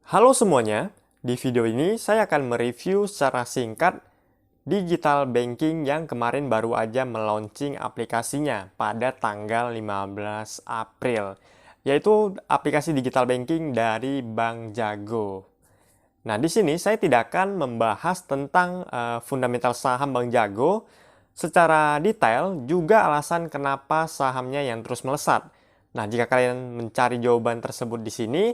Halo semuanya, di video ini saya akan mereview secara singkat digital banking yang kemarin baru aja meluncing aplikasinya pada tanggal 15 April, yaitu aplikasi digital banking dari Bank Jago. Nah, di sini saya tidak akan membahas tentang fundamental saham Bank Jago secara detail, juga alasan kenapa sahamnya yang terus melesat. Nah, jika kalian mencari jawaban tersebut di sini,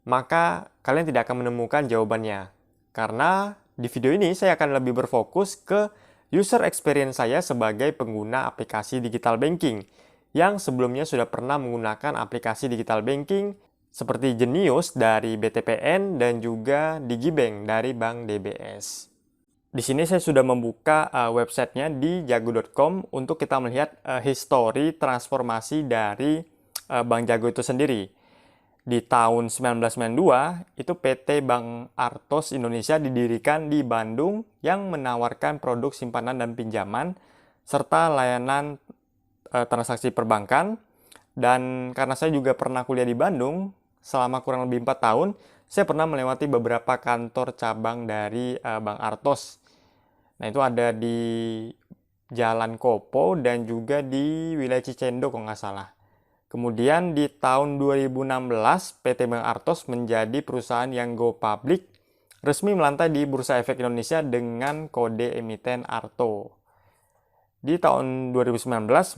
maka kalian tidak akan menemukan jawabannya. Karena di video ini saya akan lebih berfokus ke user experience saya sebagai pengguna aplikasi digital banking yang sebelumnya sudah pernah menggunakan aplikasi digital banking seperti Jenius dari BTPN dan juga Digibank dari Bank DBS. Di sini saya sudah membuka websitenya di jago.com untuk kita melihat histori transformasi dari Bank Jago itu sendiri. Di tahun 1992, itu PT Bank Artos Indonesia didirikan di Bandung yang menawarkan produk simpanan dan pinjaman serta layanan transaksi perbankan. Dan karena saya juga pernah kuliah di Bandung selama kurang lebih 4 tahun, saya pernah melewati beberapa kantor cabang dari Bank Artos. Nah, itu ada di Jalan Kopo dan juga di wilayah Cicendo kalau nggak salah. Kemudian di tahun 2016, PT Bank Artos menjadi perusahaan yang go public, resmi melantai di Bursa Efek Indonesia dengan kode emiten ARTO. Di tahun 2019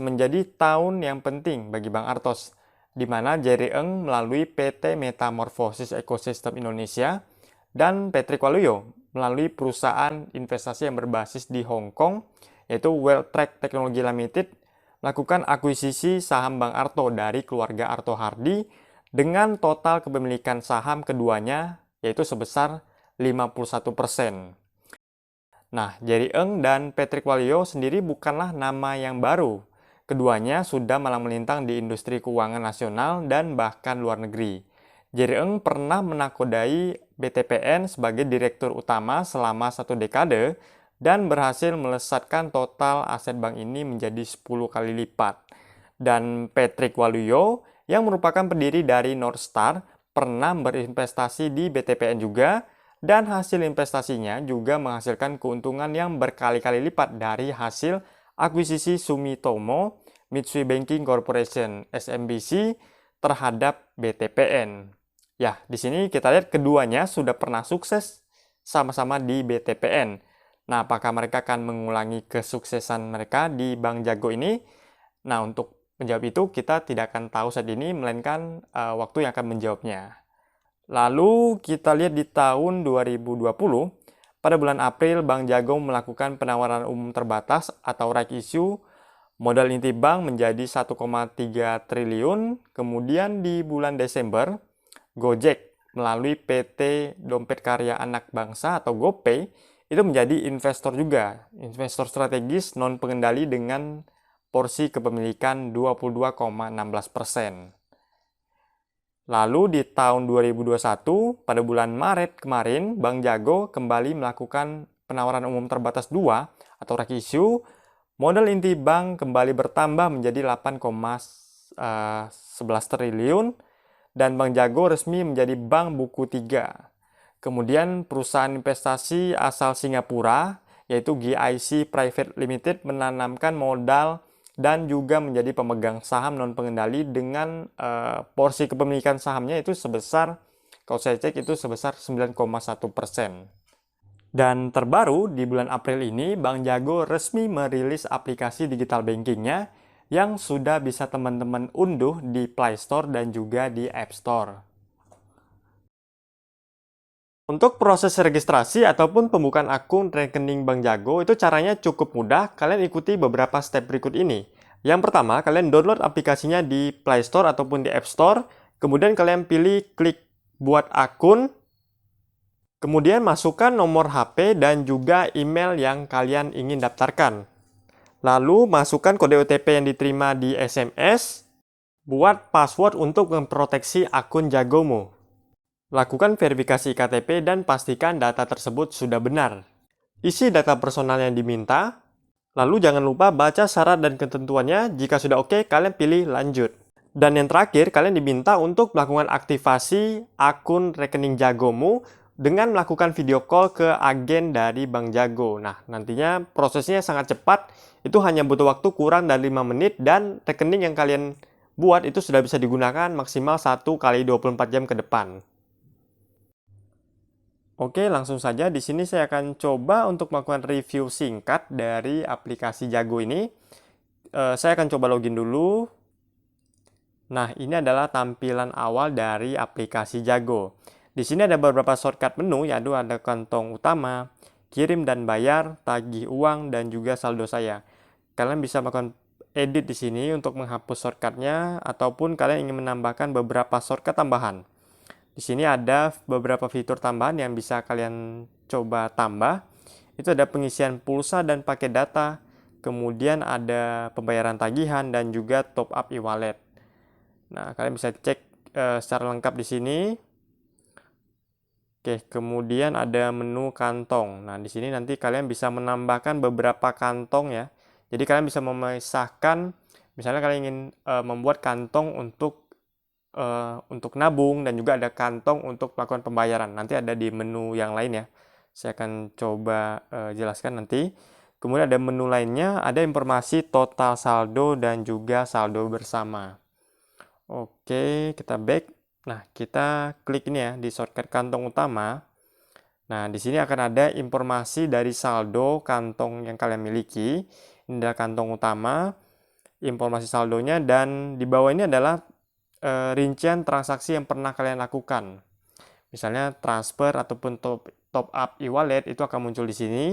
menjadi tahun yang penting bagi Bank Artos, di mana Jerry Eng melalui PT Metamorphosis Ecosystem Indonesia dan Patrick Waluyo melalui perusahaan investasi yang berbasis di Hong Kong, yaitu WealthTrack Technology Limited, melakukan akuisisi saham Bank Arto dari keluarga Arto Hardy dengan total kepemilikan saham keduanya yaitu sebesar 51%. Nah, Jerry Eng dan Patrick Waluyo sendiri bukanlah nama yang baru. Keduanya sudah malang melintang di industri keuangan nasional dan bahkan luar negeri. Jerry Eng pernah menakodai BTPN sebagai direktur utama selama 1 dekade dan berhasil melesatkan total aset bank ini menjadi 10 kali lipat. Dan Patrick Waluyo yang merupakan pendiri dari Northstar pernah berinvestasi di BTPN juga, dan hasil investasinya juga menghasilkan keuntungan yang berkali-kali lipat dari hasil akuisisi Sumitomo Mitsui Banking Corporation (SMBC) terhadap BTPN. Ya, di sini kita lihat keduanya sudah pernah sukses sama-sama di BTPN. Nah, apakah mereka akan mengulangi kesuksesan mereka di Bank Jago ini? Nah, untuk menjawab itu kita tidak akan tahu saat ini, melainkan waktu yang akan menjawabnya. Lalu kita lihat di tahun 2020, pada bulan April Bank Jago melakukan penawaran umum terbatas atau right issue modal inti bank menjadi 1,3 triliun. Kemudian di bulan Desember, Gojek melalui PT Dompet Karya Anak Bangsa atau GoPay itu menjadi investor juga, investor strategis non pengendali dengan porsi kepemilikan 22,16%. Lalu di tahun 2021, pada bulan Maret kemarin, Bank Jago kembali melakukan penawaran umum terbatas 2 atau right issue. Modal inti bank kembali bertambah menjadi 8,11 triliun dan Bank Jago resmi menjadi Bank Buku 3. Kemudian perusahaan investasi asal Singapura, yaitu GIC Private Limited, menanamkan modal dan juga menjadi pemegang saham non pengendali dengan porsi kepemilikan sahamnya itu sebesar, kalau saya cek itu sebesar 9,1%. Dan terbaru di bulan April ini, Bank Jago resmi merilis aplikasi digital bankingnya yang sudah bisa teman-teman unduh di Play Store dan juga di App Store. Untuk proses registrasi ataupun pembukaan akun rekening Bank Jago itu caranya cukup mudah, kalian ikuti beberapa step berikut ini. Yang pertama, kalian download aplikasinya di Play Store ataupun di App Store, kemudian kalian pilih klik buat akun, kemudian masukkan nomor HP dan juga email yang kalian ingin daftarkan. Lalu masukkan kode OTP yang diterima di SMS, buat password untuk memproteksi akun Jagomu. Lakukan verifikasi KTP dan pastikan data tersebut sudah benar. Isi data personal yang diminta, lalu jangan lupa baca syarat dan ketentuannya. Jika sudah oke, kalian pilih lanjut. Dan yang terakhir, kalian diminta untuk melakukan aktivasi akun rekening Jagomu dengan melakukan video call ke agen dari Bank Jago. Nah, nantinya prosesnya sangat cepat, itu hanya butuh waktu kurang dari 5 menit dan rekening yang kalian buat itu sudah bisa digunakan maksimal 1 kali 24 jam ke depan. Oke, langsung saja di sini saya akan coba untuk melakukan review singkat dari aplikasi Jago ini. Saya akan coba login dulu. Nah, ini adalah tampilan awal dari aplikasi Jago. Di sini ada beberapa shortcut menu, yaitu ada kantong utama, kirim dan bayar, tagih uang, dan juga saldo saya. Kalian bisa melakukan edit di sini untuk menghapus shortcutnya, ataupun kalian ingin menambahkan beberapa shortcut tambahan. Di sini ada beberapa fitur tambahan yang bisa kalian coba tambah. Itu ada pengisian pulsa dan paket data, kemudian ada pembayaran tagihan, dan juga top up e-wallet. Nah, kalian bisa cek secara lengkap di sini. Oke, kemudian ada menu kantong. Nah, di sini nanti kalian bisa menambahkan beberapa kantong ya. Jadi kalian bisa memisahkan, misalnya kalian ingin membuat kantong untuk nabung dan juga ada kantong untuk melakukan pembayaran. Nanti ada di menu yang lain ya. Saya akan coba jelaskan nanti. Kemudian ada menu lainnya, ada informasi total saldo dan juga saldo bersama. Oke, kita back. Nah, kita klik ini ya di shortcut kantong utama. Nah, di sini akan ada informasi dari saldo kantong yang kalian miliki. Ini adalah kantong utama, informasi saldonya, dan di bawah ini adalah rincian transaksi yang pernah kalian lakukan. Misalnya transfer ataupun top up e-wallet itu akan muncul di sini.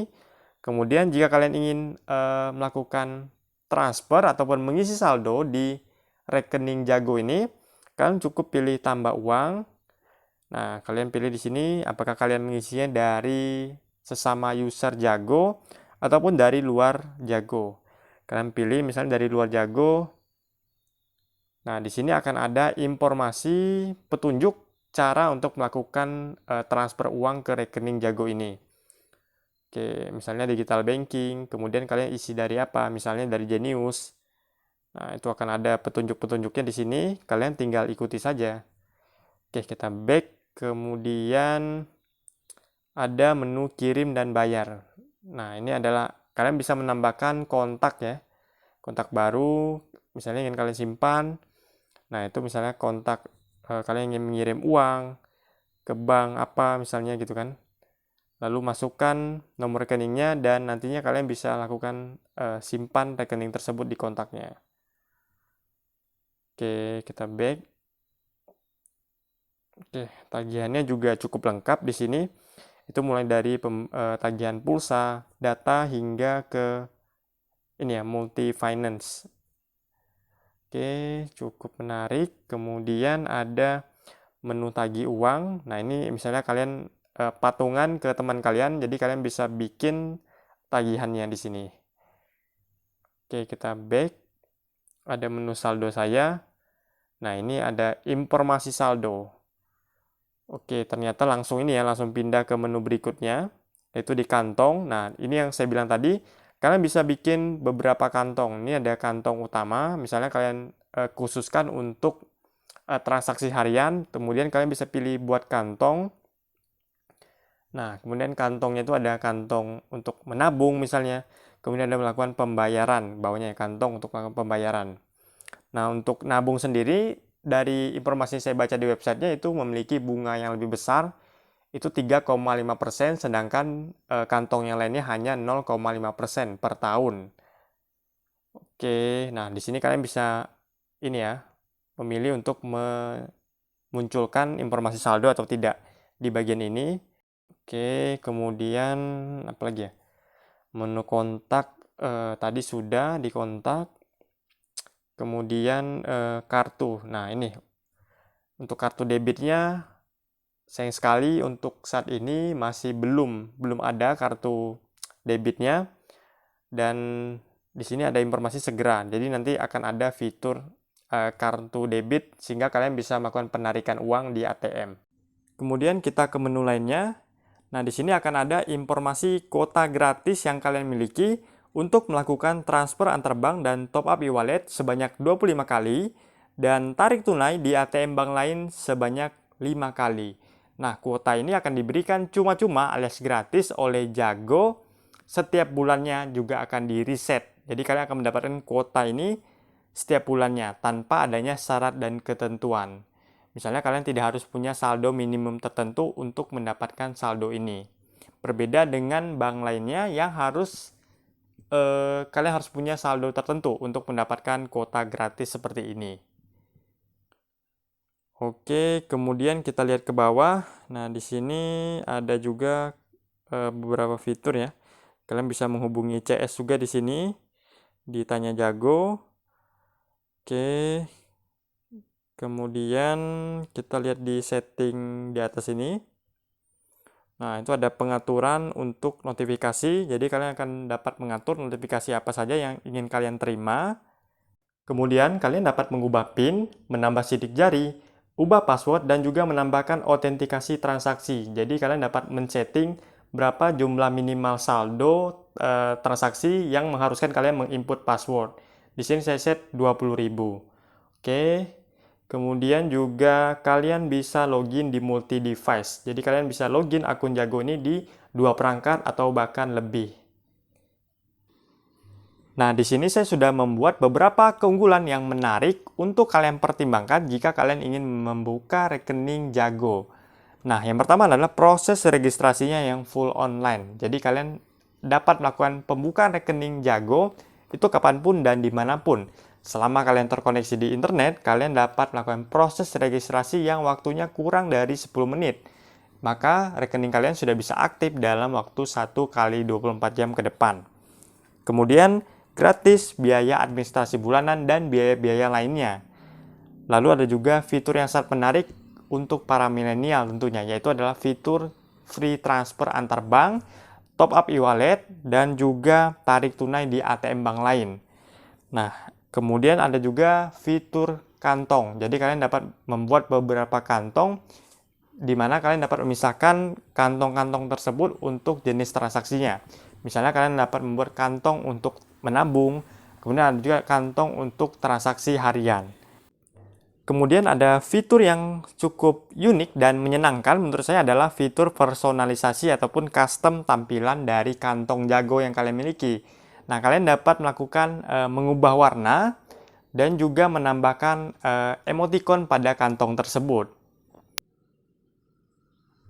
Kemudian jika kalian ingin melakukan transfer ataupun mengisi saldo di rekening Jago ini, kalian cukup pilih tambah uang. Nah, kalian pilih di sini apakah kalian mengisinya dari sesama user Jago ataupun dari luar Jago. Kalian pilih misalnya dari luar Jago. Nah, di sini akan ada informasi petunjuk cara untuk melakukan transfer uang ke rekening Jago ini. Oke, misalnya digital banking, kemudian kalian isi dari apa? Misalnya dari Genius. Nah, itu akan ada petunjuk-petunjuknya di sini, kalian tinggal ikuti saja. Oke, kita back, kemudian ada menu kirim dan bayar. Nah, ini adalah kalian bisa menambahkan kontak ya. Kontak baru, misalnya ingin kalian simpan. Nah, itu misalnya kontak kalian ingin mengirim uang ke bank apa misalnya gitu kan. Lalu masukkan nomor rekeningnya dan nantinya kalian bisa lakukan simpan rekening tersebut di kontaknya. Oke, kita back. Oke, tagihannya juga cukup lengkap di sini. Itu mulai dari tagihan pulsa, data hingga ke ini ya, multi finance. Oke, cukup menarik. Kemudian ada menu tagih uang. Nah, ini misalnya kalian patungan ke teman kalian, jadi kalian bisa bikin tagihannya di sini. Oke, kita back. Ada menu saldo saya. Nah, ini ada informasi saldo. Oke, ternyata langsung ini ya, langsung pindah ke menu berikutnya, yaitu di kantong. Nah, ini yang saya bilang tadi, kalian bisa bikin beberapa kantong. Ini ada kantong utama, misalnya kalian khususkan untuk transaksi harian, kemudian kalian bisa pilih buat kantong. Nah, kemudian kantongnya itu ada kantong untuk menabung misalnya, kemudian ada melakukan pembayaran, bawahnya ya, kantong untuk melakukan pembayaran. Nah, untuk nabung sendiri, dari informasi yang saya baca di websitenya itu memiliki bunga yang lebih besar, itu 3,5%, sedangkan kantong yang lainnya hanya 0,5% per tahun. Oke, nah di sini kalian bisa ini ya, memilih untuk memunculkan informasi saldo atau tidak di bagian ini. Oke, kemudian apa lagi ya? Menu kontak tadi sudah di kontak. Kemudian kartu. Nah, ini untuk kartu debitnya sayang sekali untuk saat ini masih belum ada kartu debitnya, dan di sini ada informasi segera. Jadi nanti akan ada fitur kartu debit sehingga kalian bisa melakukan penarikan uang di ATM. Kemudian kita ke menu lainnya. Nah, di sini akan ada informasi kuota gratis yang kalian miliki untuk melakukan transfer antar bank dan top up e-wallet sebanyak 25 kali dan tarik tunai di ATM bank lain sebanyak 5 kali. Nah, kuota ini akan diberikan cuma-cuma alias gratis oleh Jago. Setiap bulannya juga akan di-reset. Jadi kalian akan mendapatkan kuota ini setiap bulannya tanpa adanya syarat dan ketentuan. Misalnya kalian tidak harus punya saldo minimum tertentu untuk mendapatkan saldo ini. Berbeda dengan bank lainnya yang kalian harus punya saldo tertentu untuk mendapatkan kuota gratis seperti ini. Oke, kemudian kita lihat ke bawah. Nah, di sini ada juga beberapa fitur ya. Kalian bisa menghubungi CS juga di sini. Ditanya Jago. Oke. Kemudian kita lihat di setting di atas ini. Nah, itu ada pengaturan untuk notifikasi. Jadi kalian akan dapat mengatur notifikasi apa saja yang ingin kalian terima. Kemudian kalian dapat mengubah PIN, menambah sidik jari, ubah password, dan juga menambahkan autentikasi transaksi. Jadi kalian dapat men-setting berapa jumlah minimal saldo transaksi yang mengharuskan kalian menginput password. Di sini saya set 20.000. Oke. Kemudian juga kalian bisa login di multi device. Jadi kalian bisa login akun Jago ini di 2 perangkat atau bahkan lebih. Nah, di sini saya sudah membuat beberapa keunggulan yang menarik untuk kalian pertimbangkan jika kalian ingin membuka rekening Jago. Nah, yang pertama adalah proses registrasinya yang full online. Jadi kalian dapat melakukan pembukaan rekening Jago itu kapanpun dan dimanapun. Selama kalian terkoneksi di internet, kalian dapat melakukan proses registrasi yang waktunya kurang dari 10 menit. Maka rekening kalian sudah bisa aktif dalam waktu 1 kali 24 jam ke depan. Kemudian, gratis biaya administrasi bulanan dan biaya-biaya lainnya. Lalu ada juga fitur yang sangat menarik untuk para milenial tentunya, yaitu adalah fitur free transfer antar bank, top up e-wallet, dan juga tarik tunai di ATM bank lain. Nah, kemudian ada juga fitur kantong. Jadi kalian dapat membuat beberapa kantong di mana kalian dapat memisahkan kantong-kantong tersebut untuk jenis transaksinya. Misalnya kalian dapat membuat kantong untuk menabung, kemudian ada juga kantong untuk transaksi harian. Kemudian ada fitur yang cukup unik dan menyenangkan menurut saya adalah fitur personalisasi ataupun custom tampilan dari kantong Jago yang kalian miliki. Nah, kalian dapat melakukan mengubah warna dan juga menambahkan emoticon pada kantong tersebut.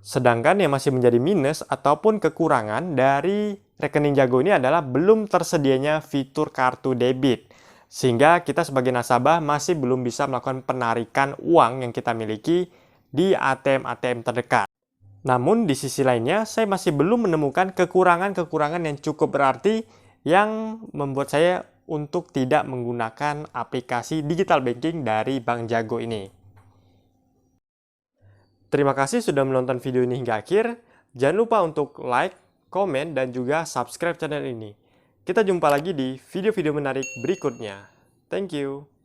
Sedangkan yang masih menjadi minus ataupun kekurangan dari rekening Jago ini adalah belum tersedianya fitur kartu debit. Sehingga kita sebagai nasabah masih belum bisa melakukan penarikan uang yang kita miliki di ATM-ATM terdekat. Namun di sisi lainnya, saya masih belum menemukan kekurangan-kekurangan yang cukup berarti yang membuat saya untuk tidak menggunakan aplikasi digital banking dari Bank Jago ini. Terima kasih sudah menonton video ini hingga akhir. Jangan lupa untuk like, komen, dan juga subscribe channel ini. Kita jumpa lagi di video-video menarik berikutnya. Thank you.